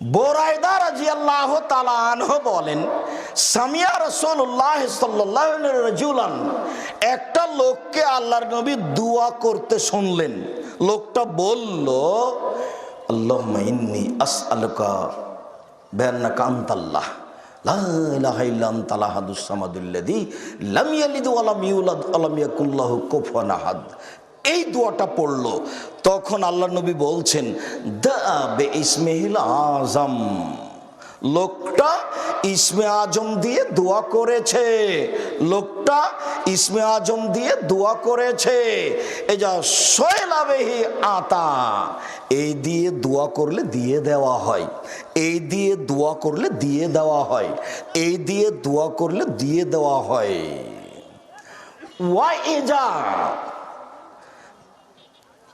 বুরাইদা রাদিয়াল্লাহু তাআলা আনহু বলেন, সামিয়া রাসূলুল্লাহ সাল্লাল্লাহু আলাইহি রাজুলান, একটা লোককে আল্লাহর নবী দোয়া করতে শুনলেন। লোকটা বলল, আল্লাহুম্মা ইন্নী আসআলুকা বিআন্নাকা আনতাল্লাহ লা ইলাহা ইল্লা আনতাল আহাদুস সামাদুল্লাযী লাম ইয়ালিদ ওয়া লাম ইউলাদ ওয়া লাম ইয়াকুল লাহু কুফুয়ান আহাদ। এই দোয়াটা পড়লো, তখন আল্লাহ নবী বলছেন, দা বে ইসমিহিল আজম। লোকটা ইসমে আজম দিয়ে দোয়া করেছে, লোকটা ইসমে আজম দিয়ে দোয়া করেছে। এই যা সয়লাবেহি আতা, এই দিয়ে দোয়া করলে দিয়ে দেওয়া হয়, এই দিয়ে দোয়া করলে দিয়ে দেওয়া হয়, এই দিয়ে দোয়া করলে দিয়ে দেওয়া হয়। ওয়াইজা,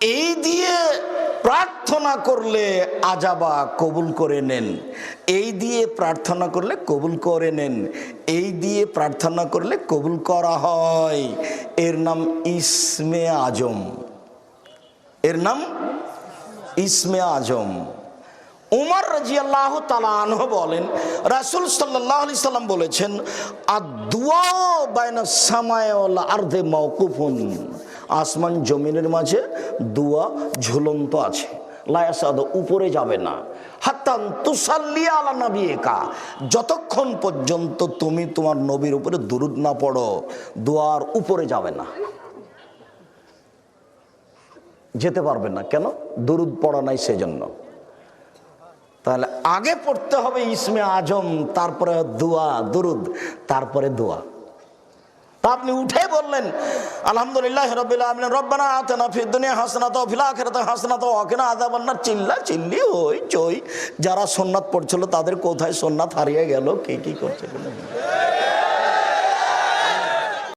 এই দিয়ে প্রার্থনা করলে আজাবা, কবুল করে নেন। এই দিয়ে প্রার্থনা করলে কবুল করে নেন, এই দিয়ে প্রার্থনা করলে কবুল করা হয়। এর নাম ইসমে আজম, এর নাম ইসমে আজম। উমর রাদিয়াল্লাহু তাআলা আনহু বলেন, রাসূল সাল্লাল্লাহু আলাইহি সাল্লাম বলেছেন, আদ-দুআ বাইনাস সামাই ওয়াল আরদি মাওকুফুন। আসমান জমিনের মাঝে দোয়া ঝুলন্ত আছে, লা ইয়াসাদু, উপরে যাবে না। হাত্তা তুসাল্লি আলা নবিকা, যতক্ষণ পর্যন্ত তুমি তোমার নবীর উপরে দুরূদ না পড়ো, দোয়ার উপরে যাবে না, যেতে পারবে না। কেন? দুরূদ পড়া নাই সেজন্য। তাহলে আগে পড়তে হবে ইসমে আজম, তারপরে দোয়া, দুরূদ, তারপরে দোয়া। তা আপনি উঠে বললেন, আলহামদুলিল্লাহ রাব্বিল আলামিন, রব্বানা আতিনা ফিদ দুনিয়া হাসানাতাও ওয়া ফিল আখিরাতি হাসানাতাও ওয়া কিনা আযাবান্নার, চিল্লা চিল্লি হই চই। যারা সুন্নাত পড়ছিল তাদের কোথায় সুন্নাত হারিয়ে গেল, কে কি করছে?